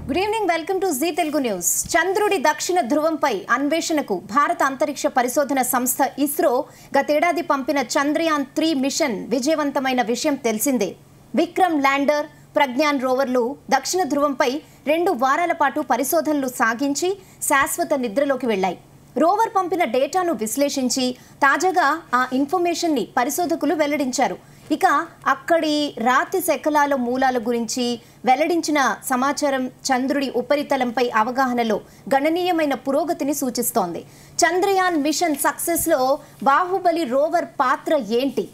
Good evening, welcome to Zee Telugu news. చంద్రుడి దక్షిణ ధ్రువంపై అన్వేషణకు భారత అంతరిక్ష పరిశోధన సంస్థ ఇస్రో గతేడాది పంపిన చంద్రయాన్ 3 మిషన్ విజయవంతమైన విషయం తెలిసిందే. విక్రమ్ ల్యాండర్, ప్రజ్ఞాన్ రోవర్లు దక్షిణ ధ్రువంపై 2 వారాల పాటు పరిశోధనలు సాగించి శాశ్వత నిద్రలోకి వెళ్లాయి. రోవర్ పంపిన డేటాను విశ్లేషించి తాజాగా ఆ ఇన్ఫర్మేషన్ని పరిశోధకులు వెల్లడించారు. ఇక అక్కడి రాతి శకలాల మూలాల గురించి వెల్లడించిన సమాచారం చంద్రుడి ఉపరితలంపై అవగాహనలో గణనీయమైన పురోగతిని సూచిస్తోంది. చంద్రయాన్ మిషన్ సక్సెస్లో బాహుబలి రోవర్ పాత్ర ఏంటి,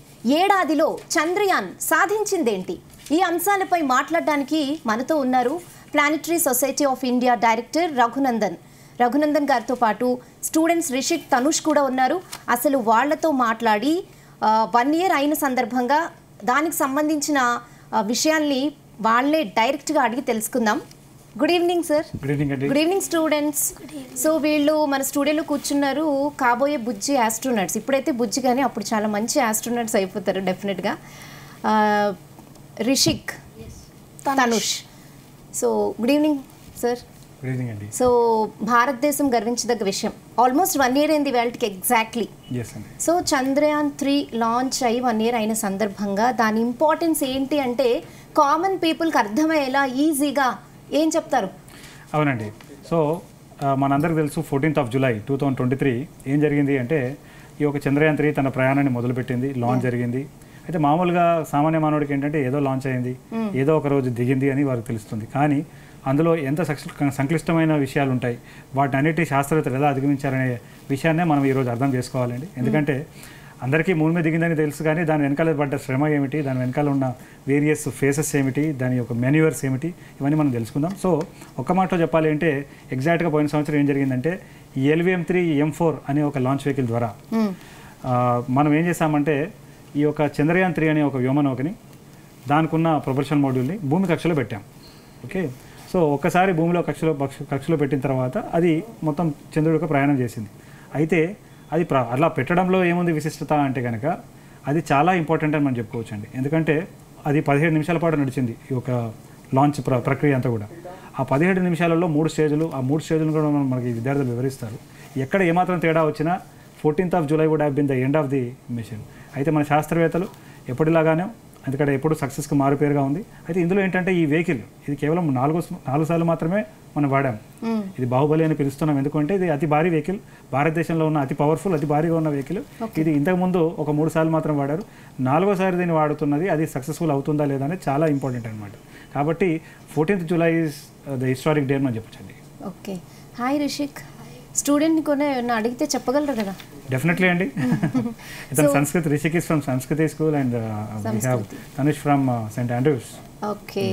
ఏడాదిలో చంద్రయాన్ సాధించిందేంటి, ఈ అంశాలపై మాట్లాడడానికి మనతో ఉన్నారు planetary society of India director Raghunandan గారితో పాటు స్టూడెంట్స్ రిషిక్, తనుష్ కూడా ఉన్నారు. అసలు వాళ్లతో మాట్లాడి 1 year అయిన సందర్భంగా దానికి సంబంధించిన విషయాల్ని వాళ్ళే డైరెక్ట్గా అడిగి తెలుసుకుందాం. Good evening sir. Good evening students. So వీళ్ళు మన స్టూడియోలో కూర్చున్నారు, కాబోయే బుజ్జి ఆస్ట్రోనట్స్. ఇప్పుడైతే బుజ్జి కానీ అప్పుడు చాలా మంచి ఆస్ట్రోనట్స్ అయిపోతారు డెఫినెట్గా. Rishik, Tanush. So good evening sir. So భారతదేశం గర్వించదగ్గ విషయం, ఆల్మోస్ట్ 1 year అయింది వేళకి ఎగ్జాక్ట్లీ. సో చంద్రయాన్ 3 లాంచ్ అయ్యి 1 year అయిన సందర్భంగా దాని ఇంపార్టెన్స్ ఏంటి అంటే కామన్ పీపుల్కి అర్థమయ్యేలా ఈజీగా ఏం చెప్తారు? అవునండి. సో మనందరికి తెలుసు 14th July 2023 ఏం జరిగింది అంటే ఈ యొక్క చంద్రయాన్ 3 తన ప్రయాణాన్ని మొదలుపెట్టింది, లాంచ్ జరిగింది. అయితే మామూలుగా సామాన్య మానవుడికి ఏంటంటే ఏదో లాంచ్ అయింది, ఏదో ఒక రోజు దిగింది అని వారికి తెలుస్తుంది. కానీ అందులో ఎంత సంక్లిష్టమైన విషయాలు ఉంటాయి, వాటిని అన్నిటి శాస్త్రవేత్తలు ఎలా అధిగమించారనే విషయాన్నే మనం ఈరోజు అర్థం చేసుకోవాలండి. ఎందుకంటే అందరికీ మూన్ మీద దిగిందని తెలుసు, కానీ దాని వెనకాల పడ్డ శ్రమ ఏమిటి, దాని వెనకాల ఉన్న వేరియస్ ఫేసెస్ ఏమిటి, దాని యొక్క మెన్యూవర్స్ ఏమిటి, ఇవన్నీ మనం తెలుసుకుందాం. సో ఒక్క మాటలో చెప్పాలి అంటే ఎగ్జాక్ట్గా పోయిన సంవత్సరం ఏం జరిగిందంటే LVM-3 M4 అనే ఒక లాంచ్ వెహికల్ ద్వారా మనం ఏం చేసామంటే ఈ యొక్క చంద్రయాన్ 3 అనే ఒక వ్యోమనౌకని దానికి ఉన్న ప్రొపల్షన్ మాడ్యూల్ని భూమి కక్షలో పెట్టాం. ఓకే, సో ఒక్కసారి భూమిలో కక్షలో పెట్టిన తర్వాత అది మొత్తం చంద్రుడికి ప్రయాణం చేసింది. అయితే అది అలా పెట్టడంలో ఏముంది విశిష్టత అంటే కనుక అది చాలా ఇంపార్టెంట్ అని మనం చెప్పుకోవచ్చండి. ఎందుకంటే అది 17 నిమిషాల పాటు నడిచింది ఈ యొక్క లాంచ్ ప్రక్రియ అంతా కూడా. ఆ 17 నిమిషాలలో 3 స్టేజ్లు, ఆ 3 స్టేజ్లు కూడా మనకి విద్యార్థులు వివరిస్తారు. ఎక్కడ ఏమాత్రం తేడా వచ్చినా 14th July would have been the end of the mission. అయితే మన శాస్త్రవేత్తలు ఎప్పటిలాగానే, ఎందుకంటే ఎప్పుడు సక్సెస్కి మారుపేరుగా ఉంది. అయితే ఇందులో ఏంటంటే ఈ వెహికల్ ఇది కేవలం 4 సార్లు మాత్రమే మనం వాడాం. ఇది బాహుబలి అని పిలుస్తున్నాం ఎందుకంటే ఇది అతి భారీ వెహికల్, భారతదేశంలో ఉన్న అతి పవర్ఫుల్, అతి భారీగా ఉన్న వెహికల్. ఇది ఇంతకుముందు ఒక 3 సార్లు మాత్రం వాడారు, 4వ సారి దీన్ని వాడుతున్నది. అది సక్సెస్ఫుల్ అవుతుందా లేదా అనేది చాలా ఇంపార్టెంట్ అనమాట. కాబట్టి 14th July is the historic day అని చెప్పొచ్చండి. Okay, hi Rishik. స్టూడెంట్ని కూడా ఏమన్నా అడిగితే చెప్పగలరు కదా? డెఫినెట్లీ అండి. ఇతను సంస్కృత్, రిషిక్ ఇస్ ఫ్రమ్ సంస్కృతి school and we have Tanish from St. Andrews. Okay,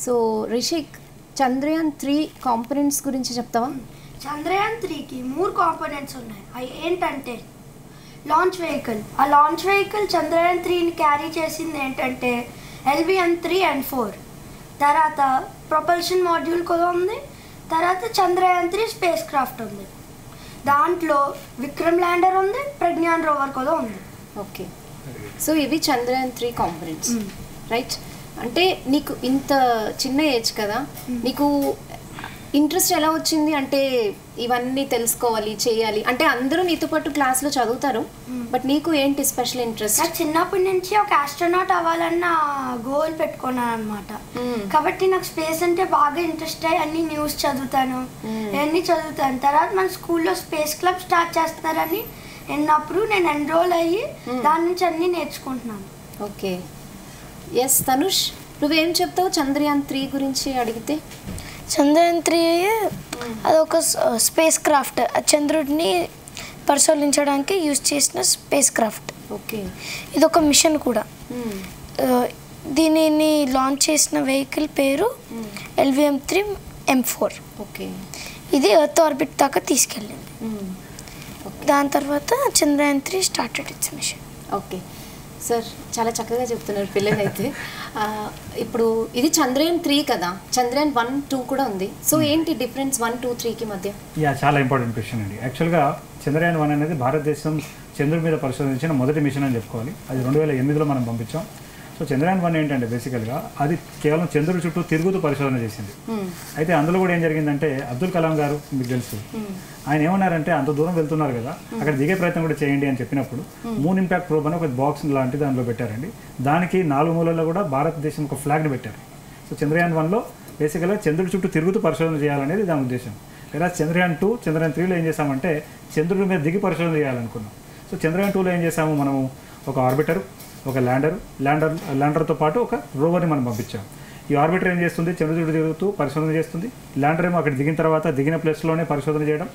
so Rishik Chandrayaan 3 components గురించి చెప్తావా? చంద్రయాన్ 3కి 3 కాంపోనెంట్స్ ఉన్నాయి. అవి ఏంటంటే లాంచ్ వెహికల్. ఆ లాంచ్ వెహికల్ చంద్రయాన్ 3ని క్యారీ చేసింది ఏంటంటే LVM-3 and 4. తర్వాత ప్రొపల్షన్ మాడ్యూల్ కూడా ఉంది. తర్వాత చంద్రయాన్ 3 స్పేస్ క్రాఫ్ట్ ఉంది. దాంట్లో విక్రమ్ ల్యాండర్ ఉంది, ప్రజ్ఞాన్ రోవర్ కూడా ఉంది. ఓకే, సో ఇవి చంద్రయాన్ 3 కాంపోనెంట్స్, రైట్? అంటే నీకు ఇంత చిన్న ఏజ్ కదా, నీకు ఇంట్రెస్ట్ ఎలా వచ్చింది అంటే ఇవన్నీ తెలుసుకోవాలి, చేయాలి అంటే? అందరూ నీతో పాటు క్లాస్లో చదువుతారు, బట్ నీకు ఏంటి స్పెషల్ ఇంట్రెస్ట్? నాకు చిన్నప్పటి నుంచి ఒక ఆస్ట్రోనాట్ అవ్వాలన్న గోల్ పెట్టుకున్నాను అనమాట. కాబట్టి నాకు స్పేస్ అంటే బాగా ఇంట్రెస్ట్ అయ్యి అన్ని న్యూస్ చదువుతాను, అన్నీ చదువుతాను. తర్వాత మన స్కూల్లో స్పేస్ క్లబ్ స్టార్ట్ చేస్తున్నారని విన్నప్పుడు నేను ఎన్రోల్ అయ్యి దాని నుంచి అన్నీ నేర్చుకుంటున్నాను. ఓకే, ఎస్ తనుష్, నువ్వేం చెప్తావు చంద్రయాన్ 3 గురించి అడిగితే? చంద్రయాన్ 3 అదొక స్పేస్ క్రాఫ్ట్, చంద్రుడిని పరిశోధించడానికి యూజ్ చేసిన స్పేస్ క్రాఫ్ట్. ఓకే, ఇదొక మిషన్ కూడా. దీనిని లాంచ్ చేసిన వెహికల్ పేరు LVM-3 M4. ఓకే, ఇది ఎర్త్ ఆర్బిట్ దాకా తీసుకెళ్ళింది. దాని తర్వాత Chandrayaan 3 started its mission. Okay sir, చాలా చక్కగా చెప్తున్నారు పిల్లలైతే. ఇప్పుడు ఇది చంద్రయాన్ 3 కదా, చంద్రయాన్ 1, 2 కూడా ఉంది. సో ఏంటి డిఫరెన్స్ 1, 2, 3కి మధ్య? చాలా ఇంపార్టెంట్ క్వశ్చన్ అండి. యాక్చువల్గా చంద్రయాన్ 1 అనేది భారతదేశం చంద్రుడి మీద పరిశోధించిన మొదటి మిషన్ అని చెప్పుకోవాలి. అది 2008లో మనం పంపించాం. సో సో చంద్రయాన్ 1 ఏంటంటే బేసికల్గా అది కేవలం చంద్రుడి చుట్టూ తిరుగుతూ పరిశోధన చేసింది. అయితే అందులో కూడా ఏం జరిగిందంటే అబ్దుల్ కలాం గారు మీకు తెలుసు, ఆయన ఏమన్నారంటే అంత దూరం వెళ్తున్నారు కదా, అక్కడ దిగే ప్రయత్నం కూడా చేయండి అని చెప్పినప్పుడు మూన్ ఇంపాక్ట్ ప్రోబ్ అని ఒక బాక్స్ లాంటి దానిలో పెట్టారండి. దానికి 4 మూలల్లో కూడా భారతదేశం ఒక ఫ్లాగ్ని పెట్టారు. సో చంద్రయాన్ 1లో బేసికల్గా చంద్రుడి చుట్టూ తిరుగుతూ పరిశోధన చేయాలనేది దాని ఉద్దేశం. లేదా చంద్రయాన్ 2, చంద్రయాన్ 3లో ఏం చేసామంటే చంద్రుడి మీద దిగి పరిశోధన చేయాలనుకున్నాం. సో చంద్రయాన్ 2లో ఏం చేసాము, మనము ఒక ఆర్బిటర్, ఒక ల్యాండర్తో పాటు ఒక రోవర్ని మనం పంపించాం. ఈ ఆర్బిటర్ ఏం చేస్తుంది, చంద్రుడి చుట్టూ తిరుగుతూ పరిశోధన చేస్తుంది. ల్యాండర్ ఏమో అక్కడ దిగిన తర్వాత దిగిన ప్లేస్లోనే పరిశోధన చేయడం.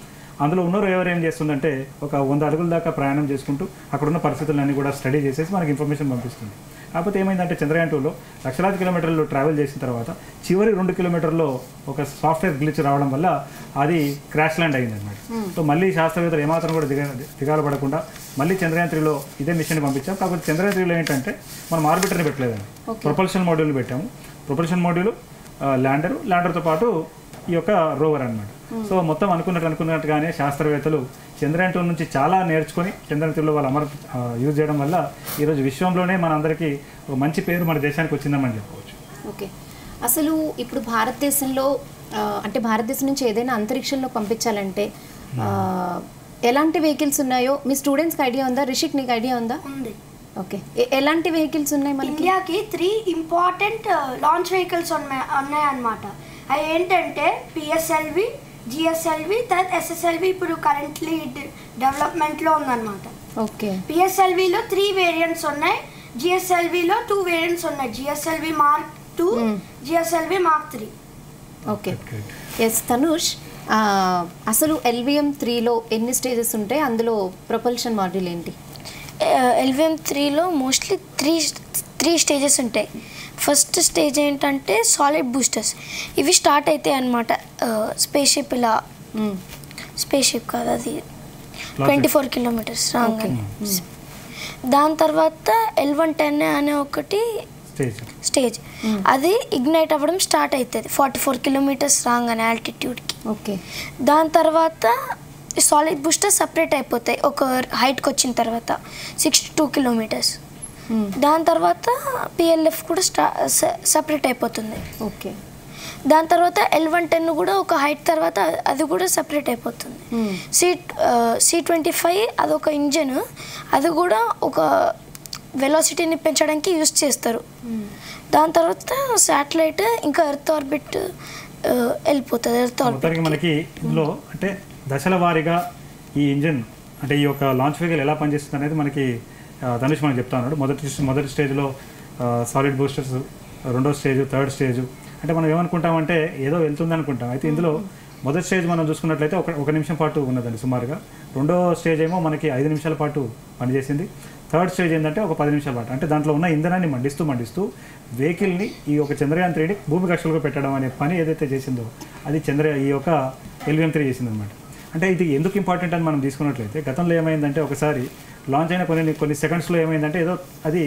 అందులో ఉన్న రోవర్ ఏం చేస్తుందంటే ఒక 100 అడుగుల దాకా ప్రయాణం చేసుకుంటూ అక్కడున్న పరిస్థితులన్నీ కూడా స్టడీ చేసేసి మనకి ఇన్ఫర్మేషన్ పంపిస్తుంది. కాకపోతే ఏమైందంటే చంద్రయాన్ 2లో లక్షలాది కిలోమీటర్లు ట్రావెల్ చేసిన తర్వాత చివరి 2 కిలోమీటర్లో ఒక సాఫ్ట్వేర్ గ్లిచ్ రావడం వల్ల అది క్రాష్ ల్యాండ్ అయింది అనమాట. సో మళ్ళీ శాస్త్రవేత్తలు ఏమాత్రం కూడా దిగాలు పడకుండా మళ్ళీ చంద్రయాన్ 3లో ఇదే మిషన్ పంపించాం. కాకపోతే చంద్రయాన్ 3లో ఏంటంటే మనం ఆర్బిటర్ని పెట్టలేదండి, ప్రొపల్షన్ మాడ్యూల్ని పెట్టాము. ప్రొపల్షన్ మాడ్యూల్, ల్యాండర్తో పాటు ఈ యొక్క రోవర్ అనమాట. సో మొత్తం అనుకున్నట్టుగానే శాస్త్రవేత్తలు చంద్రయాన్ 2 నుంచి చాలా నేర్చుకొని చంద్రయాన్ 3లో వాళ్ళు యూజ్ చేయడం వల్ల ఈరోజు విశ్వంలోనే మనందరికీ ఒక మంచి పేరు మన దేశానికి వచ్చిందని చెప్పుకోవచ్చు. ఓకే, అసలు ఇప్పుడు భారతదేశంలో అంటే భారతదేశం నుంచి ఏదైనా అంతరిక్షంలో పంపించాలంటే ఎలాంటి వెహికల్స్ ఉన్నాయో మీ స్టూడెంట్స్కి ఐడియా ఉందా? రిషిక్, నీకు ఐడియా ఉందా? ఉంది. ఓకే, ఎలాంటి వెహికల్స్ ఉన్నాయి మనకి? ఇండియాకి 3 ఇంపార్టెంట్ లాంచ్ వెహికల్స్ ఉన్నాయన్నమాట. అవి ఏంటంటే PSLV, GSLV, తర్వాత SSLV ఇప్పుడు కరెంట్లీ డెవలప్మెంట్లో ఉందన్నమాట. ఓకే, PSLVలో 3 వేరియంట్స్ ఉన్నాయి, GSLVలో 2 వేరియంట్స్ ఉన్నాయి. GSLV Mark 2, GSLV Mark 3. Okay, yes Tanush, అసలు LVM 3లో ఎన్ని స్టేజెస్ ఉంటాయి, అందులో ప్రొపల్షన్ మాడ్యూల్ ఏంటి? LVM 3లో మోస్ట్లీ త్రీ స్టేజెస్ ఉంటాయి. ఫస్ట్ స్టేజ్ ఏంటంటే సాలిడ్ బూస్టర్స్. ఇవి స్టార్ట్ అవుతాయి అన్నమాట. స్పేస్ షిప్ కాదు, అది 24 కిలోమీటర్స్ రాగానే. దాని తర్వాత L110 అనే ఒకటి స్టేజ్, అది ఇగ్నైట్ అవ్వడం స్టార్ట్ అవుతుంది 44 కిలోమీటర్స్ రాగానే ఆల్టిట్యూడ్కి. ఓకే, దాని తర్వాత సాలిడ్ బూస్టర్ సపరేట్ అయిపోతాయి ఒక హైట్కి వచ్చిన తర్వాత 62 కిలోమీటర్స్. దాని తర్వాత PLF కూడా సపరేట్ అయిపోతుంది. ఓకే, దాని తర్వాత L110 కూడా ఒక హైట్ తర్వాత అది కూడా సపరేట్ అయిపోతుంది. C25 అదొక ఇంజన్, అది కూడా ఒక వెలాసిటీని పెంచడానికి యూజ్ చేస్తారు. దాని తర్వాత శాటిలైట్ ఇంకా ఎర్త్ ఆర్బిట్ వెళ్ళిపోతుంది. ఎర్త్ ఆర్బిట్ మనకి ఇందులో అంటే దశల వారీగా ఈ ఇంజన్ అంటే ఈ యొక్క లాంచ్ వెహికల్ ఎలా పనిచేస్తుంది అనేది మనకి ధనుష్ మనకు చెప్తా ఉన్నాడు. మొదటి స్టేజ్లో సాలిడ్ బూస్టర్స్, రెండో స్టేజ్, థర్డ్ స్టేజ్. అంటే మనం ఏమనుకుంటామంటే ఏదో వెళ్తుంది అనుకుంటాం. అయితే ఇందులో మొదటి స్టేజ్ మనం చూసుకున్నట్లయితే ఒక నిమిషం పాటు ఉన్నదండి సుమారుగా. రెండో స్టేజ్ ఏమో మనకి 5 నిమిషాల పాటు పనిచేసింది. థర్డ్ స్టేజ్ ఏంటంటే ఒక 10 నిమిషాల పాటు. అంటే దాంట్లో ఉన్న ఇంధనాన్ని మండిస్తూ వెహికల్ని ఈ యొక్క చంద్రయాన్ 3ని భూమి కక్షలుగా పెట్టడం అనే పని ఏదైతే చేసిందో అది ఈ యొక్క LVM 3 చేసిందనమాట. అంటే ఇది ఎందుకు ఇంపార్టెంట్ అని మనం తీసుకున్నట్లయితే గతంలో ఏమైందంటే ఒకసారి లాంచ్ అయిన కొన్ని సెకండ్స్లో ఏమైందంటే ఏదో అది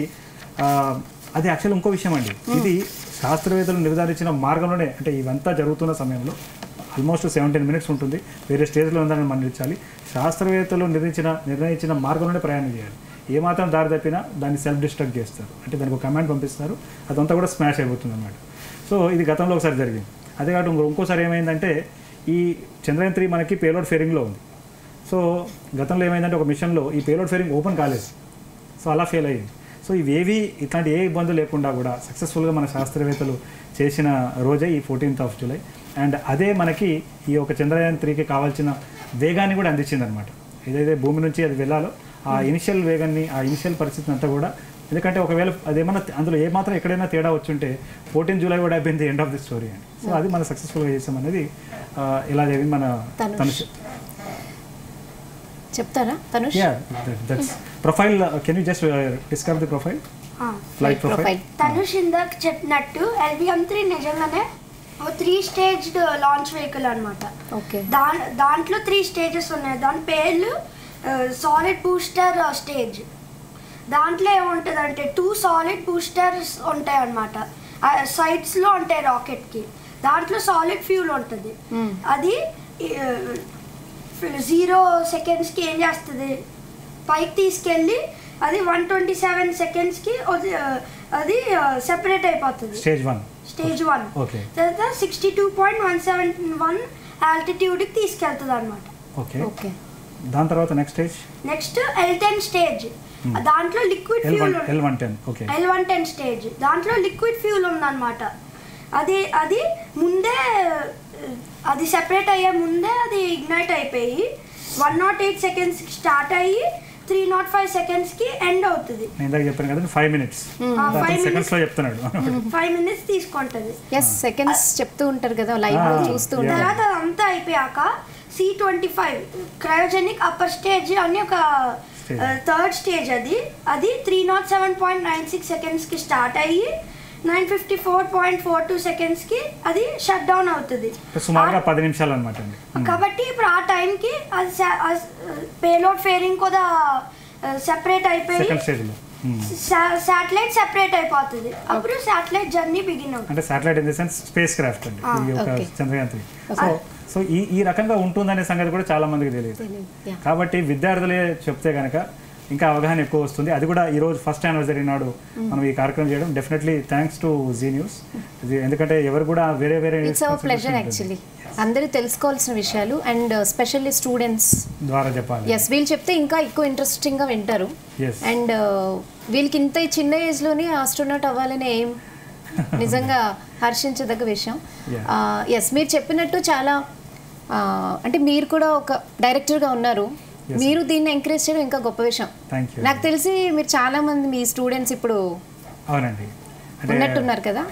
యాక్చువల్ ఇంకో విషయం అండి. ఇది శాస్త్రవేత్తలు నిర్ధారించిన మార్గంలోనే, అంటే ఇవంతా జరుగుతున్న సమయంలో ఆల్మోస్ట్ 17 మినిట్స్ ఉంటుంది. వేరే స్టేజ్లో ఉందని మన్నించాలి. శాస్త్రవేత్తలు నిర్ణయించిన మార్గంలోనే ప్రయాణం చేయాలి. ఏమాత్రం దారి తప్పినా దాన్ని సెల్ఫ్ డిస్ట్రక్ట్ చేస్తారు. అంటే దానికి ఒక కమాండ్ పంపిస్తారు, అదంతా కూడా స్మాష్ అయిపోతుంది అన్నమాట. సో ఇది గతంలో ఒకసారి జరిగింది. అదే కాదు ఇంకోసారి ఏమైందంటే ఈ చంద్రయాన్ 3 మనకి పేలోడ్ ఫేరింగ్లో ఉంది. సో గతంలో ఏమైందంటే ఒక మిషన్లో ఈ పేలోడ్ ఫేరింగ్ ఓపెన్ కాలేదు, సో అలా ఫెయిల్ అయ్యింది. సో ఇవేవి ఇట్లాంటి ఏ ఇబ్బందులు లేకుండా కూడా సక్సెస్ఫుల్గా మన శాస్త్రవేత్తలు చేసిన రోజే ఈ 14th జూలై. అండ్ అదే మనకి ఈ యొక్క చంద్రయాన్ 3కి కావాల్సిన వేగాన్ని కూడా అందించింది అనమాట. ఏదైతే భూమి నుంచి అది వెళ్ళాలో ఆ ఇనిషియల్ వేగాన్ని, ఆ ఇనిషియల్ పరిస్థితిని అంతా కూడా. ఎందుకంటే ఒకవేళ అదేమన్నా అందులో ఏమాత్రం ఎక్కడైనా తేడా వచ్చుంటే 14 జూలై కూడా అయిపోయింది ఎండ్ ఆఫ్ ది స్టోరీ అండి. సో అది మనం సక్సెస్ఫుల్గా చేసాం అనేది ఇలా జరిగింది. మన తనుష్ చెప్తారా? Tanush, that's profile. Can you just describe the profile, flight profile? Tanush ఇందాక చెప్పినట్టు LVM 3 నిజంగానే 3 స్టేజ్డ్ లాంచ్ వెహికల్ అనమాట. ఓకే, దాంట్లో 3 స్టేజెస్ ఉన్నాయి. దాని పేర్లు సాలిడ్ బూస్టర్ స్టేజ్. దాంట్లో ఏముంటుందంటే 2 సాలిడ్ బూస్టర్స్ ఉంటాయి అన్నమాట. సైడ్స్లో ఉంటాయి రాకెట్కి. దాంట్లో సాలిడ్ ఫ్యూల్ ఉంటుంది. అది 0 సెకండ్స్కి ఏం చేస్తుంది, పైకి తీసుకెళ్ళి అది 127 సెకండ్స్కి అది సెపరేట్ అయిపోతుంది. Stage 1 okay. తర్వాత 62.171 ఆల్టిట్యూడ్కి తీసుకెళ్తుంది అనమాట. ఓకే. దాని తర్వాత నెక్స్ట్ L10 స్టేజ్. దాంట్లో లిక్విడ్ ఫ్యూల్ L110 స్టేజ్. దాంట్లో లిక్విడ్ ఫ్యూల్ ఉందన్నమాట. అది ముందే అది సెపరేట్ అయ్యే ముందే అది ఇగ్నైట్ అయిపోయి 108 సెకండ్స్కి స్టార్ట్ అయ్యి 305 సెకండ్స్కి ఎండ్ అవుతుంది. 5 మినిట్స్ 5 మినిట్స్ తీసుకుంటుంది. సెకండ్స్ చెప్తూ ఉంటారు కదా లైవ్ చూస్తూ ఉంటారు. తర్వాత అదంతా అయిపోయాక C25 క్రయోజెనిక్ అప్పర్ స్టేజ్ అని ఒక థర్డ్ స్టేజ్. అది 307.96 సెకండ్స్కి స్టార్ట్ అయ్యి 954.42 సెకండ్స్కి అది షట్ డౌన్ అవుతుంది. సుమారుగా 10 నిమిషాలు అన్నమాట. కాబట్టి ఇప్పుడు ఆ టైంకి అది పేలోడ్ ఫేరింగ్ కూడా సెపరేట్ అయిపోయి శాటిలైట్ సెపరేట్ అయిపోతుంది. అప్పుడు శాటిలైట్ జర్నీ బిగిన్ అవుతుంది. అంటే satellite in the sense space craft అండి ఈ యొక్క చంద్రయాన్ 3. సో ఈ రకంగా ఉంటుందనే సంగతి కూడా చాలా మందికి తెలియదు. కాబట్టి విద్యార్థులే చెప్తే కనుక ఇంకా అవగాహన ఎక్కువ వస్తుంది. అది కూడా ఈరోజు ఫస్ట్ యానివర్సరీ నాడు మనం ఈ కార్యక్రమం చేయడం definitely thanks to Zee news. ఎందుకంటే ఎవరు కూడా వేరే ఇట్స్ అవర్ ప్లెజర్ యాక్చువల్లీ అందరూ తెలుసుకోవాల్సిన విషయాలు అండ్ స్పెషల్లీ స్టూడెంట్స్ ద్వారా చెప్పాలి. వీళ్ళు చెప్తే ఇంకా ఎక్కువ ఇంట్రెస్టింగ్గా వింటారు. అండ్ వీళ్ళకి ఇంత చిన్న ఏజ్లోనే ఆస్ట్రోనాట్ అవ్వాలనే ఏం నిజంగా హర్షించదగ్గ విషయం. మీరు చెప్పినట్టు చాలా అంటే మీరు కూడా ఒక డైరెక్టర్గా ఉన్నారు. మీరు దీన్ని ఎంకరేజ్ చేయడం ఇంకా గొప్ప విషయం. నాకు తెలిసి మీరు చాలా మంది మీ స్టూడెంట్స్ ఇప్పుడు అవునండి ఉన్నట్టున్నారు కదా.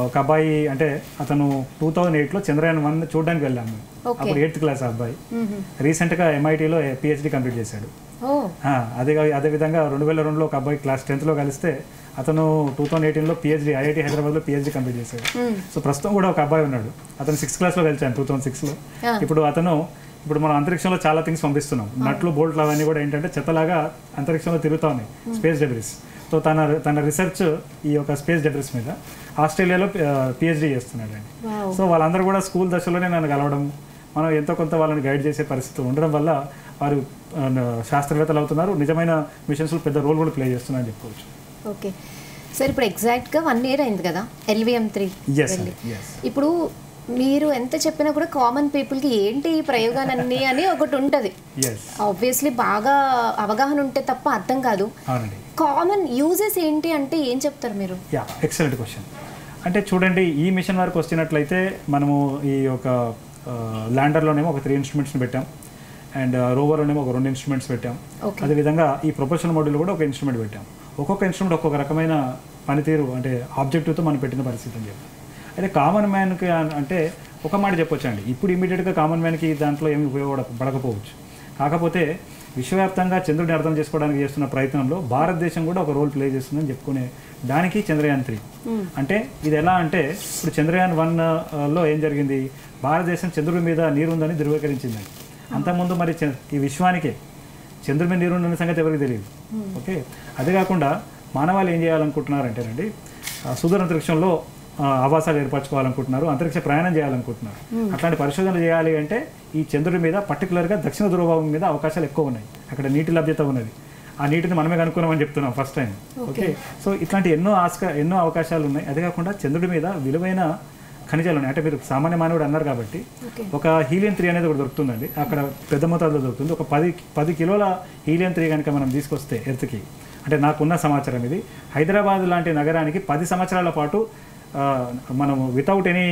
ఒక అబ్బాయి అంటే అతను 2008లో చంద్రయాన్ 1 చూడడానికి వెళ్ళాము. అప్పుడు 8th క్లాస్ అబ్బాయి రీసెంట్గా MITలో PhD కంప్లీట్ చేశాడు. అదేవిధంగా 2002లో ఒక అబ్బాయి క్లాస్ 10thలో కలిస్తే అతను 2018లో PhD IIT హైదరాబాద్లో PhD కంప్లీట్ చేశాడు. సో ప్రస్తుతం కూడా ఒక అబ్బాయి ఉన్నాడు. అతను 6th క్లాస్లో కలిసాను 2006లో. ఇప్పుడు మనం అంతరిక్షంలో చాలా థింగ్స్ పంపిస్తున్నాం. నట్లు బోల్ట్లు అవన్నీ కూడా ఏంటంటే చెత్తలాగా అంతరిక్షంలో తిరుగుతూ ఉన్నాయి, స్పేస్ డెబ్రిస్. సో తన రీసెర్చ్ ఈ యొక్క స్పేస్ డెబ్రిస్ మీద ఆస్ట్రేలియాలో PhD చేస్తున్నాడు అండి. సో వాళ్ళందరూ కూడా స్కూల్ దశలోనే నన్ను కలవడం, మనం ఎంతో కొంత వాళ్ళని గైడ్ చేసే పరిస్థితి ఉండడం వల్ల వారు శాస్త్రవేత్తలు అవుతున్నారు. నిజమైన మిషన్స్లో పెద్ద రోల్ కూడా ప్లే చేస్తున్నారని చెప్పుకోవచ్చు. ఓకే సార్, ఇప్పుడు ఎగ్జాక్ట్గా 1 year అయింది కదా LVM-3 వెళ్ళి. ఇప్పుడు మీరు ఎంత చెప్పినా కూడా కామన్ పీపుల్కి ఏంటి ఈ ప్రయోగాలన్నీ అని ఒకటి ఉంటుంది. ఆబ్వియస్లీ బాగా అవగాహన ఉంటే తప్ప అర్థం కాదు. కామన్ యూజెస్ ఏంటి అంటే ఏం చెప్తారు మీరు? Excellent question. అంటే చూడండి, ఈ మిషన్ వరకు వచ్చినట్లయితే మనము ఈ యొక్క ల్యాండర్లోనేమో ఒక 3 ఇన్స్ట్రుమెంట్స్ని పెట్టాం అండ్ రోవర్లోనేమో ఒక 2 ఇన్స్ట్రుమెంట్స్ పెట్టాం. అదేవిధంగా ఈ ప్రొపల్షన్ మోడ్యూల్ కూడా ఒక ఇన్స్ట్రుమెంట్ పెట్టాం. ఒక్కొక్క ఇన్స్ట్రుమెంట్ ఒక్కొక్క రకమైన పనితీరు అంటే ఆబ్జెక్టివ్తో మనం పెట్టిన పరిస్థితి అని చెప్పాలి. అయితే కామన్ మ్యాన్కి అంటే ఒక మాట చెప్పొచ్చు అండి, ఇప్పుడు ఇమీడియట్గా కామన్ మ్యాన్కి దాంట్లో ఏమి ఉపయోగపడకపోవచ్చు. కాకపోతే విశ్వవ్యాప్తంగా చంద్రుడిని అర్థం చేసుకోవడానికి చేస్తున్న ప్రయత్నంలో భారతదేశం కూడా ఒక రోల్ ప్లే చేస్తుందని చెప్పుకునే దానికి చంద్రయాన్ 3. అంటే ఇది ఎలా అంటే ఇప్పుడు చంద్రయాన్ 1లో ఏం జరిగింది, భారతదేశం చంద్రుడి మీద నీరుందని ధృవీకరించిందని. అంతకుముందు మరి ఈ విశ్వానికే చంద్రుడి మీద నీరుందనే సంగతి ఎవరికి తెలియదు. ఓకే, అదే కాకుండా మానవాళి ఏం చేయాలనుకుంటున్నారంటేనండి, సుదూర అంతరిక్షంలో ఆవాసాలు ఏర్పరచుకోవాలనుకుంటున్నారు, అంతరిక్ష ప్రయాణం చేయాలనుకుంటున్నారు. అట్లాంటి పరిశోధనలు చేయాలి అంటే ఈ చంద్రుడి మీద పర్టికులర్గా దక్షిణ ధ్రువభాగం మీద అవకాశాలు ఎక్కువ ఉన్నాయి. అక్కడ నీటి లభ్యత ఉన్నది. ఆ నీటిని మనమే కనుక్కున్నామని చెప్తున్నాం ఫస్ట్ టైం. ఓకే, సో ఇట్లాంటి ఎన్నో అవకాశాలు ఉన్నాయి. అదే కాకుండా చంద్రుడి మీద విలువైన ఖనిజాలు ఉన్నాయి. అంటే మీరు సామాన్య మానవుడు అన్నారు కాబట్టి ఒక హీలియం-3 అనేది ఒకటి దొరుకుతుందండి. అక్కడ పెద్ద మోతాదులో దొరుకుతుంది. ఒక 10 కిలోల హీలియం-3 కనుక మనం తీసుకొస్తే ఎర్త్కి, అంటే నాకున్న సమాచారం ఇది, హైదరాబాద్ లాంటి నగరానికి 10 సంవత్సరాల పాటు మనం వితౌట్ ఎనీ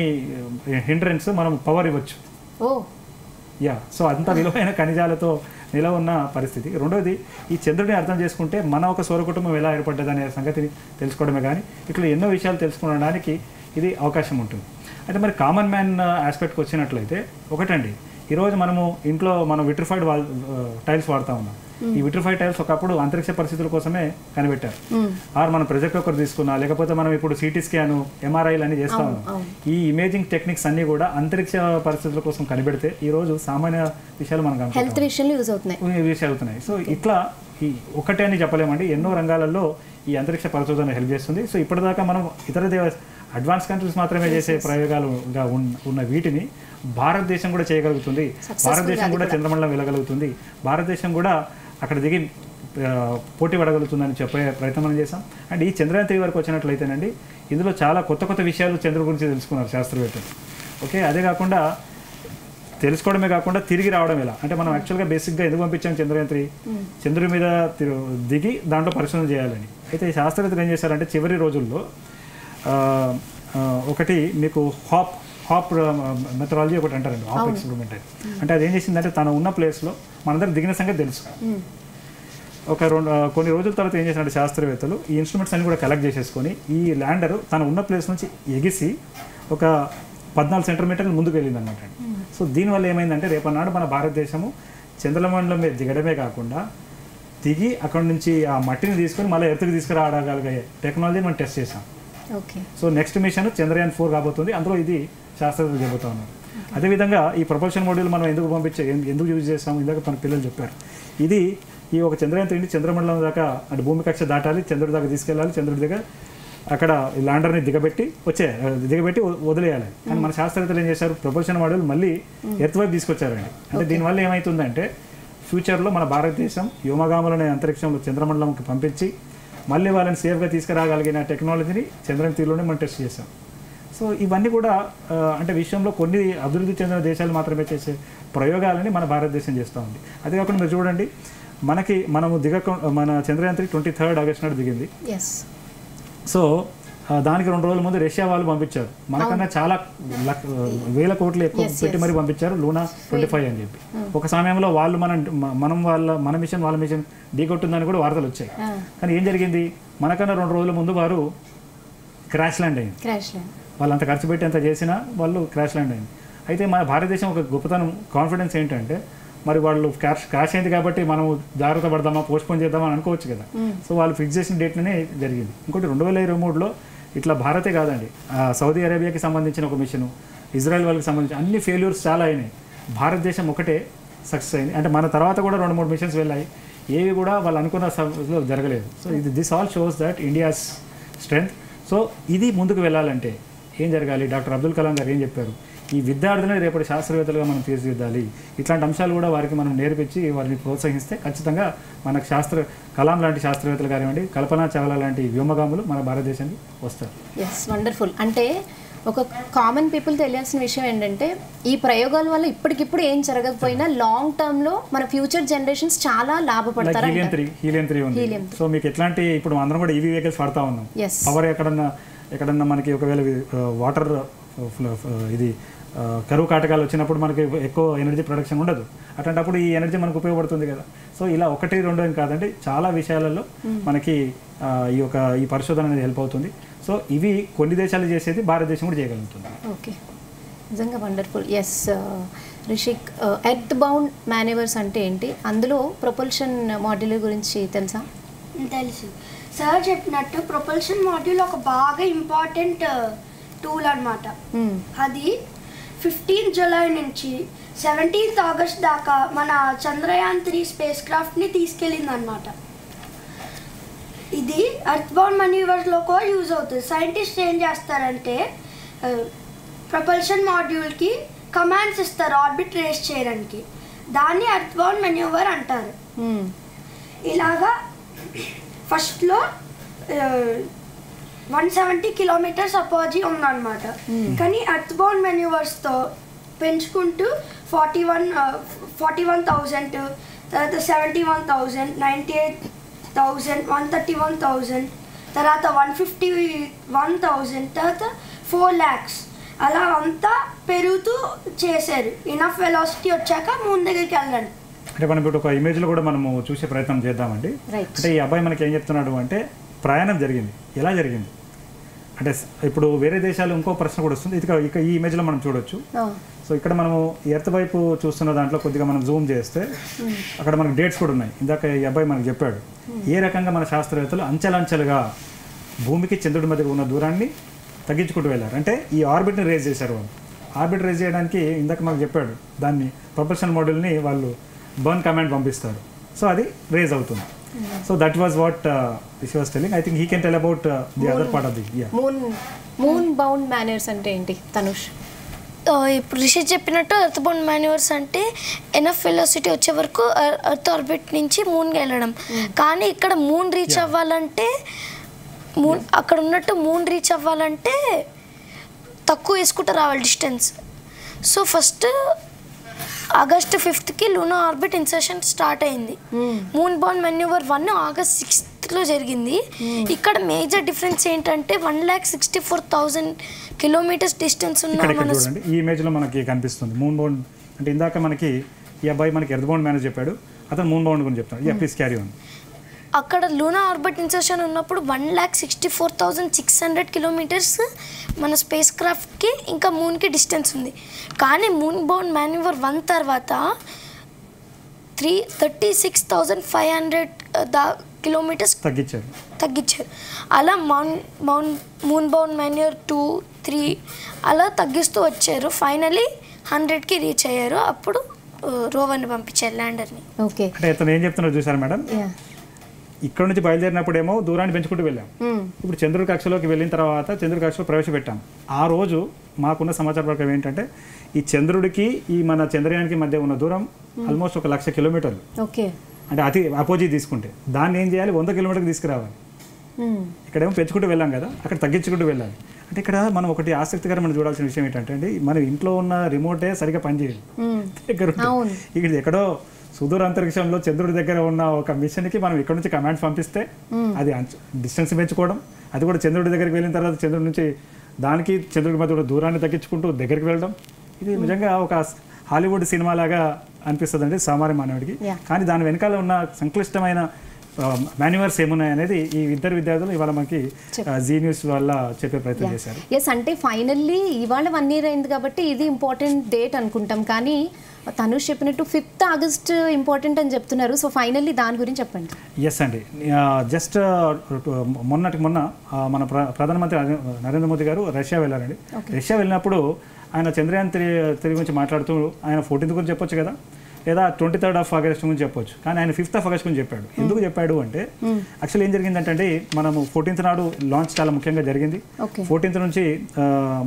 హిండ్రెన్స్ మనం పవర్ ఇవ్వచ్చు. సో అంత విలువైన ఖనిజాలతో నిలవ ఉన్న పరిస్థితి. రెండోది, ఈ చంద్రుడిని అర్థం చేసుకుంటే మన ఒక సౌర కుటుంబం ఎలా ఏర్పడ్డదనే సంగతిని తెలుసుకోవడమే కానీ ఇట్లా ఎన్నో విషయాలు తెలుసుకోవడానికి ఇది అవకాశం ఉంటుంది. అయితే మరి కామన్ మ్యాన్ ఆస్పెక్ట్కి వచ్చినట్లయితే ఒకటండి, ఈరోజు మనము ఇంట్లో మనం విట్రిఫైడ్ టైల్స్ వాడుతూ ఉన్నాం. ఈ విట్రిఫైడ్ టైల్స్ ఒకప్పుడు అంతరిక్ష పరిస్థితుల కోసమే కనిపెట్టారు. మనం ప్రెజర్ కుక్కర్ తీసుకున్నా, లేకపోతే మనం ఇప్పుడు CT స్కాన్, MRIలు అని చేస్తా ఉన్నాం. ఈ ఇమేజింగ్ టెక్నిక్స్ అన్ని కూడా అంతరిక్ష పరిస్థితుల కోసం కనిపెడితే ఈ రోజు సామాన్య విషయాలు మనకు హెల్త్ విషయాలు యూజ్ అవుతున్నాయి. సో ఇట్లా ఈ ఒకటే అని చెప్పలేమండి, ఎన్నో రంగాలలో ఈ అంతరిక్ష పరిశోధన హెల్ప్ చేస్తుంది. సో ఇప్పటిదాకా మనం ఇతర అడ్వాన్స్ కంట్రీస్ మాత్రమే చేసే ప్రయోగాలుగా ఉన్న వీటిని భారతదేశం కూడా చేయగలుగుతుంది. భారతదేశం కూడా చంద్రమండలం వెళ్ళగలుగుతుంది. భారతదేశం కూడా అక్కడ దిగి పోటీ పడగలుగుతుందని చెప్పే ప్రయత్నం మనం చేసాం. అండ్ ఈ చంద్రయాన్ 3 వరకు వచ్చినట్లయితేనండి ఇందులో చాలా కొత్త కొత్త విషయాలు చంద్రుడి గురించి తెలుసుకున్నారు శాస్త్రవేత్తలు. ఓకే, అదే కాకుండా తెలుసుకోవడమే కాకుండా తిరిగి రావడం ఎలా అంటే మనం యాక్చువల్గా బేసిక్గా ఎందుకు పంపించాం చంద్రయాన్ 3 చంద్రుడి మీద దిగి దాంట్లో పరిశోధన చేయాలని. అయితే ఈ శాస్త్రవేత్తలు ఏం చేశారంటే చివరి రోజుల్లో ఒకటి మీకు హాప్ మెథడాలజీ ఒకటి అంటారండి, హాప్ ఎక్స్పెరిమెంట్ అంటే అది ఏం చేసిందంటే తను ఉన్న ప్లేస్లో మనందరికి దిగిన సంగతి తెలుసు. కొన్ని రోజుల తర్వాత ఏం చేసినట్టు శాస్త్రవేత్తలు ఈ ఇన్స్ట్రుమెంట్స్ అన్ని కూడా కలెక్ట్ చేసేసుకొని ఈ ల్యాండర్ తను ఉన్న ప్లేస్ నుంచి ఎగిసి ఒక 14 సెంటీమీటర్లు ముందుకు వెళ్ళింది అనమాట. సో దీనివల్ల ఏమైందంటే రేపన్నాడు మన భారతదేశము చంద్రమండలం మీద దిగడమే కాకుండా దిగి అక్కడ నుంచి ఆ మట్టిని తీసుకొని మళ్ళీ ఎర్త్కి తీసుకురాగలిగే టెక్నాలజీని మనం టెస్ట్ చేసాం. సో నెక్స్ట్ మిషన్ చంద్రయాన్ 4 కాబోతుంది, అందులో ఇది శాస్త్రవేత్తలు చెబుతా ఉన్నారు. అదేవిధంగా ఈ ప్రపల్షన్ మాడ్యూల్ మనం ఎందుకు యూజ్ చేస్తాము ఇందాక మన పిల్లలు చెప్పారు. ఇది ఈ ఒక చంద్రయాన్ 3 చంద్రమండలం దాకా అంటే భూమి కక్ష దాటాలి, చంద్రుడి దాకా తీసుకెళ్ళాలి, చంద్రుడి దగ్గర అక్కడ ల్యాండర్ని దిగబెట్టి వదిలేయాలి. కానీ మన శాస్త్రవేత్తలు ఏం చేశారు, ప్రపల్షన్ మాడ్యూల్ మళ్ళీ ఎర్త్ వైపు తీసుకొచ్చారండి. అంటే దీనివల్ల ఏమవుతుందంటే ఫ్యూచర్లో మన భారతదేశం వ్యోమగాములని అంతరిక్షంలో చంద్రమండలంకి పంపించి మళ్ళీ వాళ్ళని సేఫ్గా తీసుకురాగలిగిన టెక్నాలజీని చంద్రయాన్ 3లోనే మనం టెస్ట్ చేసాం. సో ఇవన్నీ కూడా అంటే విషయంలో కొన్ని అభివృద్ధి చెందిన దేశాలు మాత్రమే చేసే ప్రయోగాలని మన భారతదేశం చేస్తూ ఉంది. అదే కాకుండా మీరు చూడండి మన చంద్రయాన్ 3 23 ఆగస్టు నాడు దిగింది. సో దానికి 2 రోజుల ముందు రష్యా వాళ్ళు పంపించారు, మనకన్నా చాలా వేల కోట్లు ఎక్కువ పెట్టి మరీ పంపించారు, లూనా 25 అని చెప్పి. ఒక సమయంలో వాళ్ళు మన మిషన్ వాళ్ళ మిషన్ ఢీకొట్టిందని కూడా వార్తలు వచ్చాయి. కానీ ఏం జరిగింది, మనకన్నా 2 రోజుల ముందు వారు క్రాష్ ల్యాండ్ అయింది. వాళ్ళు అంత ఖర్చు పెట్టి అంత చేసినా వాళ్ళు క్రాష్ ల్యాండ్ అయింది. అయితే మన భారతదేశం ఒక గొప్పతనం కాన్ఫిడెన్స్ ఏంటంటే మరి వాళ్ళు క్రాష్ అయింది కాబట్టి మనం జాగ్రత్త పడదామా పోస్ట్పోన్ చేద్దామా అని అనుకోవచ్చు కదా. సో వాళ్ళు ఫిక్స్ చేసిన డేట్లోనే జరిగింది. ఇంకోటి 2023లో ఇట్లా భారతే కాదండి, సౌదీ అరేబియాకి సంబంధించిన ఒక మిషను, ఇజ్రాయెల్ వాళ్ళకి సంబంధించిన అన్ని ఫెయిల్యూర్స్ చాలా అయినాయి, భారతదేశం ఒకటే సక్సెస్ అయింది. అంటే మన తర్వాత కూడా 2-3 మిషన్స్ వెళ్ళాయి, ఏవి కూడా వాళ్ళు అనుకున్న సమయంలో జరగలేదు. So this all shows that India's strength. So ఇది ముందుకు వెళ్ళాలంటే ఏం జరగాలి, డాక్టర్ అబ్దుల్ కలాం గారు ఏం చెప్పారు, ఈ విద్యార్థులను రేపటి శాస్త్రవేత్తలుగా మనం తీర్చిదిద్దాలి. ఇట్లాంటి అంశాలు కూడా వారికి మనం నేర్పించి వారిని ప్రోత్సహిస్తే ఖచ్చితంగా మనకు కలాం లాంటి శాస్త్రవేత్తలు కానివ్వండి, కల్పనా చావ్లా లాంటి వ్యోమగాములు మన భారతదేశానికి వస్తారు. Yes, wonderful. అంటే ఒక కామన్ పీపుల్ తెలియాల్సిన విషయం ఏంటంటే ఈ ప్రయోగాల వల్ల ఇప్పటికిప్పుడు ఏం జరగకపోయినా లాంగ్ టర్మ్ లో మన ఫ్యూచర్ జనరేషన్స్ చాలా లాభపడతారు. హీలియం 3 ఉంది. సో మీకు ఎట్లాంటి ఇప్పుడు అందరం కూడా ఈవీ వెహికల్స్ వాడుతూ ఉన్నాం. పవర్ ఎక్కడన్నా మనకి ఒకవేళ వాటర్ ఇది కరువు కాటకాలు వచ్చినప్పుడు మనకి ఎక్కువ ఎనర్జీ ప్రొడక్షన్ ఉండదు, అట్లాంటప్పుడు ఈ ఎనర్జీ మనకు ఉపయోగపడుతుంది కదా. సో ఇలా 1-2 ఏం కాదండి, చాలా విషయాలలో మనకి ఈ పరిశోధన అనేది హెల్ప్ అవుతుంది. సో ఇవి కొన్ని దేశాలు చేసేది భారతదేశం కూడా చేయగలుగుతుంది. ఓకే, నిజంగా wonderful. Yes Rishik, earth bound manoeuvres అంటే ఏంటి, అందులో ప్రొపల్షన్ మాడ్యూల్ గురించి తెలుసా? తెలుసు సార్ చెప్పినట్టు ప్రొపల్షన్ మాడ్యూల్ ఒక బాగా ఇంపార్టెంట్ టూల్ అన్నమాట. అది 15 జూలై నుంచి 17 ఆగస్ట్ దాకా మన చంద్రయాన్ 3 స్పేస్ క్రాఫ్ట్ని తీసుకెళ్ళింది అనమాట. ఇది ఎర్త్ బౌండ్ మాన్యూవర్స్లో కూడా యూజ్ అవుతుంది. సైంటిస్ట్ ఏం చేస్తారంటే ప్రొపల్షన్ మాడ్యూల్కి కమాండ్స్ ఇస్తారు ఆర్బిట్ రేస్ చేయడానికి, దాన్ని ఎర్త్ బౌండ్ మాన్యూవర్ అంటారు. ఇలాగా ఫస్ట్లో 170 కిలోమీటర్స్ అపాజీ ఉందన్నమాట. కానీ ఎర్త్ బౌండ్ మాన్యూవర్స్తో పెంచుకుంటూ 41,000, తర్వాత 71,000, 98,000, 131,000, తర్వాత 151,000, తర్వాత 4 lakhs అలా అంతా పెరుగుతూ చేశారు. ఇనఫ్ వెలాసిటీ వచ్చాక మూన్ దగ్గరికి వెళ్ళండి. అంటే మనం ఇప్పుడు ఒక ఇమేజ్లో కూడా మనము చూసే ప్రయత్నం చేద్దామండి. అంటే ఈ అబ్బాయి మనకి ఏం చెప్తున్నాడు అంటే ప్రయాణం జరిగింది, ఎలా జరిగింది అంటే ఇప్పుడు వేరే దేశాలు ఇంకో ప్రశ్న కూడా వస్తుంది, ఇక ఈ ఇమేజ్లో మనం చూడొచ్చు. సో ఇక్కడ మనము ఎర్త్ వైపు చూస్తున్న దాంట్లో కొద్దిగా మనం జూమ్ చేస్తే అక్కడ మనకు డేట్స్ కూడా ఉన్నాయి. ఇందాక ఈ అబ్బాయి మనకు చెప్పాడు ఏ రకంగా మన శాస్త్రవేత్తలు అంచెలంచెలుగా భూమికి చంద్రుడి మధ్య ఉన్న దూరాన్ని తగ్గించుకుంటూ వెళ్ళారు. అంటే ఈ ఆర్బిట్ని రేజ్ చేశారు వాళ్ళు. ఆర్బిట్ రేజ్ చేయడానికి ఇందాక మనకు చెప్పాడు దాన్ని ప్రొపల్షన్ మాడ్యూల్ని వాళ్ళు బర్న్ కమాండ్ పంపిస్తారు. సో అది రేజ్ అవుతుంది. So that was what she was telling. I think he can tell about the other part of the moon bound manuals ante enti Tanush. ఇప్పుడు రిషి చెప్పినట్టు ఎర్త్ బౌండ్ మాన్యూవర్స్ అంటే enough velocity వచ్చే వరకు earth orbit నుంచి మూన్కి వెళ్ళడం. కానీ ఇక్కడ moon reach అవ్వాలంటే అక్కడ ఉన్నట్టు మూన్ రీచ్ అవ్వాలంటే తక్కువ వేసుకుంటూ రావాలి distance. So first August 5th lunar orbit insertion start అయింది. Moon bound manoeuvre 1 August 6th జరిగింది. ఇక్కడ మేజర్ డిఫరెన్స్ ఏంటంటే 1,64,000 కిలోమీటర్స్ డిస్టెన్స్ ఉన్న మన చూడండి ఈ ఇమేజ్లో మనకి కనిపిస్తుంది మూన్ బౌండ్ అంటే ఇందాక మనకి ఈ అబ్బాయి మనకి ఎర్త్ బౌండ్ మేనేజ్ చెప్పాడు, అతను మూన్ బౌండ్ గురించి చెప్తాడు. Please carry on. అక్కడ లూనా ఆర్బిట్ ఇన్సర్షన్ ఉన్నప్పుడు 1,64,600 కిలోమీటర్స్ మన స్పేస్ క్రాఫ్ట్కి ఇంకా మూన్కి డిస్టెన్స్ ఉంది. కానీ మూన్ బౌండ్ మాన్యూవర్ 1 తర్వాత 36,500 కిలోమీటర్స్ తగ్గించారు. అలా మూన్ బౌండ్ మాన్యూవర్ 2, 3 అలా తగ్గిస్తూ వచ్చారు. ఫైనలీ 100కి రీచ్ అయ్యారు. అప్పుడు రోవర్ని పంపించారు, ల్యాండర్ని. ఓకే, అంటే ఇతను ఏం చెప్తున్నారు చూసారు మేడం, ఇక్కడ నుంచి బయలుదేరినప్పుడేమో దూరాన్ని పెంచుకుంటూ వెళ్ళాం. ఇప్పుడు చంద్రుడి కక్షలోకి వెళ్ళిన తర్వాత చంద్రుడి కక్షలో ప్రవేశపెట్టాం. ఆ రోజు మాకున్న సమాచార ప్రకారం ఏంటంటే ఈ చంద్రుడికి ఈ మన చంద్రయానికి మధ్య ఉన్న దూరం ఆల్మోస్ట్ 1,00,000 కిలోమీటర్లు. ఓకే, అంటే అతి అపోజిట్ తీసుకుంటే దాన్ని ఏం చేయాలి, 100 కిలోమీటర్కి తీసుకురావాలి. ఇక్కడేమో పెంచుకుంటూ వెళ్ళాం కదా, అక్కడ తగ్గించుకుంటూ వెళ్ళాలి. అంటే ఇక్కడ మనం ఒకటి ఆసక్తికరమైన చూడాల్సిన విషయం ఏంటంటే అండి, మన ఇంట్లో ఉన్న రిమోటే సరిగా పనిచేయదు దగ్గర. ఇక్కడ ఎక్కడో సుదూర అంతరిక్షంలో చంద్రుడి దగ్గర ఉన్న ఒక మిషన్కి మనం ఇక్కడ నుంచి కమాండ్స్ పంపిస్తే అది డిస్టెన్స్ పెంచుకోవడం, అది కూడా చంద్రుడి దగ్గరికి వెళ్ళిన తర్వాత చంద్రుడి నుంచి దానికి చంద్రుడి మధ్య దూరాన్ని తగ్గించుకుంటూ దగ్గరికి వెళ్ళడం, ఇది నిజంగా ఒక హాలీవుడ్ సినిమా లాగా అనిపిస్తుంది అండి సామాన్య మానవుడికి. కానీ దాని వెనకాల ఉన్న సంక్లిష్టమైన మాన్యువర్స్ ఏమున్నాయి అనేది ఈ ఇద్దరు విద్యార్థులు ఇవాళ మనకి జీ న్యూస్ వల్ల చెప్పే ప్రయత్నం చేశారు. ఎస్, అంటే ఫైనల్లీ ఇవాళ 1 year అయింది కాబట్టి ఇది ఇంపార్టెంట్ డేట్ అనుకుంటాం. కానీ తనుష్ చెప్పినట్టు 5th ఆగస్ట్ ఇంపార్టెంట్ అని చెప్తున్నారు. సో ఫైనల్లీ దాని గురించి చెప్పండి. ఎస్ అండి, జస్ట్ మొన్న మన ప్రధానమంత్రి నరేంద్ర మోదీ గారు రష్యా వెళ్ళారండి. రష్యా వెళ్ళినప్పుడు ఆయన చంద్రయాన్ 3 గురించి మాట్లాడుతూ ఆయన 14th గురించి చెప్పొచ్చు కదా, లేదా 23rd of August గురించి చెప్పొచ్చు. కానీ ఆయన 5th of August గురించి చెప్పాడు. ఎందుకు చెప్పాడు అంటే యాక్చువల్లీ ఏం జరిగిందంటే మనము 14th నాడు లాంచ్ చాలా ముఖ్యంగా జరిగింది. 14th నుంచి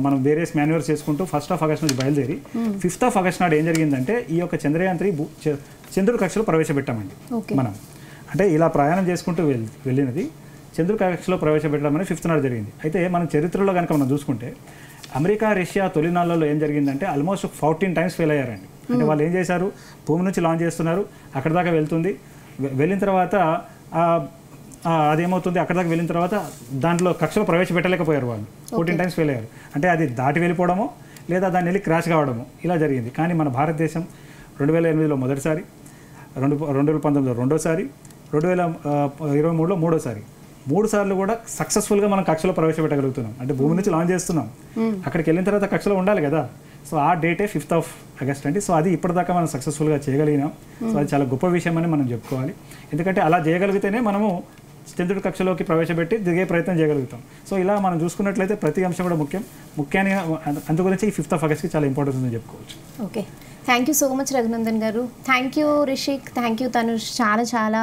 మనం వేరియస్ మాన్యువర్స్ చేసుకుంటూ 1st of August నుంచి బయలుదేరి 5th of August నాడు ఏం జరిగిందంటే ఈ యొక్క చంద్రయాన్ 3 చంద్రుడి కక్షలో ప్రవేశపెట్టామండి మనం. అంటే ఇలా ప్రయాణం చేసుకుంటూ వెళ్ళినది చంద్రుడి కక్షలో ప్రవేశపెట్టడం అనేది 5th నాడు జరిగింది. అయితే మన చరిత్రలో కనుక మనం చూసుకుంటే అమెరికా రష్యా తొలి నాళ్ళలో ఏం జరిగిందంటే ఆల్మోస్ట్ 14 times ఫెయిల్ అయ్యారండి. అంటే వాళ్ళు ఏం చేశారు, భూమి నుంచి లాంచ్ చేస్తున్నారు, అక్కడ దాకా వెళ్తుంది, వెళ్ళిన తర్వాత అదేమవుతుంది, అక్కడ దాకా వెళ్ళిన తర్వాత దాంట్లో కక్షలో ప్రవేశపెట్టలేకపోయారు వాళ్ళు. 14 times ఫెయిల్ అయ్యారు. అంటే అది దాటి వెళ్ళిపోవడమో లేదా దాన్ని వెళ్ళి క్రాష్ కావడము ఇలా జరిగింది. కానీ మన భారతదేశం 2008లో మొదటిసారి, 2019లో రెండోసారి, 2023లో మూడోసారి, 3 సార్లు కూడా సక్సెస్ఫుల్గా మనం కక్షలో ప్రవేశపెట్టగలుగుతున్నాం. అంటే భూమి నుంచి లాంచ్ చేస్తున్నాం, అక్కడికి వెళ్ళిన తర్వాత కక్షలో ఉండాలి కదా. సో ఆ డేటే 5th of August అండి. సో అది ఇప్పటిదాకా మనం సక్సెస్ఫుల్గా చేయగలిగినాం. సో అది చాలా గొప్ప విషయం అని మనం చెప్పుకోవాలి. ఎందుకంటే అలా చేయగలిగితేనే మనము చంద్రుడి కక్షలోకి ప్రవేశపెట్టి దిగే ప్రయత్నం చేయగలుగుతాం. సో ఇలా మనం చూసుకున్నట్లయితే ప్రతి అంశం కూడా ముఖ్యంగా అందుగురించి ఈ 5th of Augustకి చాలా ఇంపార్టెన్స్ ఉందని చెప్పుకోవచ్చు. Okay, thank you so much Raghunandan garu. Thank you Rishik, thank you Tanush. చాలా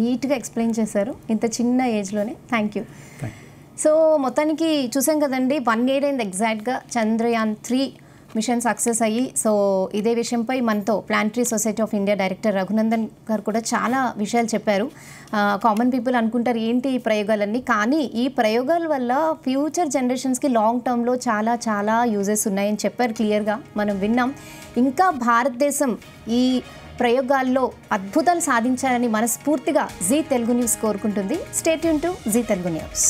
నీట్గా ఎక్స్ప్లెయిన్ చేశారు ఇంత చిన్న ఏజ్లోనే. Thank you. సో మొత్తానికి చూసాం కదండి, 1 year అయింది ఎగ్జాక్ట్గా చంద్రయాన్ 3 మిషన్ సక్సెస్ అయ్యి. సో ఇదే విషయంపై మనతో planetary society of India director Raghunandan గారు కూడా చాలా విషయాలు చెప్పారు. కామన్ పీపుల్ అనుకుంటారు ఏంటి ఈ ప్రయోగాలన్నీ, కానీ ఈ ప్రయోగాల వల్ల ఫ్యూచర్ జనరేషన్స్కి లాంగ్ టర్మ్లో చాలా యూజెస్ ఉన్నాయని చెప్పారు క్లియర్గా, మనం విన్నాం. ఇంకా భారతదేశం ఈ ప్రయోగాల్లో అద్భుతాలు సాధించాలని మనస్ఫూర్తిగా జీ తెలుగు న్యూస్ కోరుకుంటుంది. Stay tune to Zee Telugu news.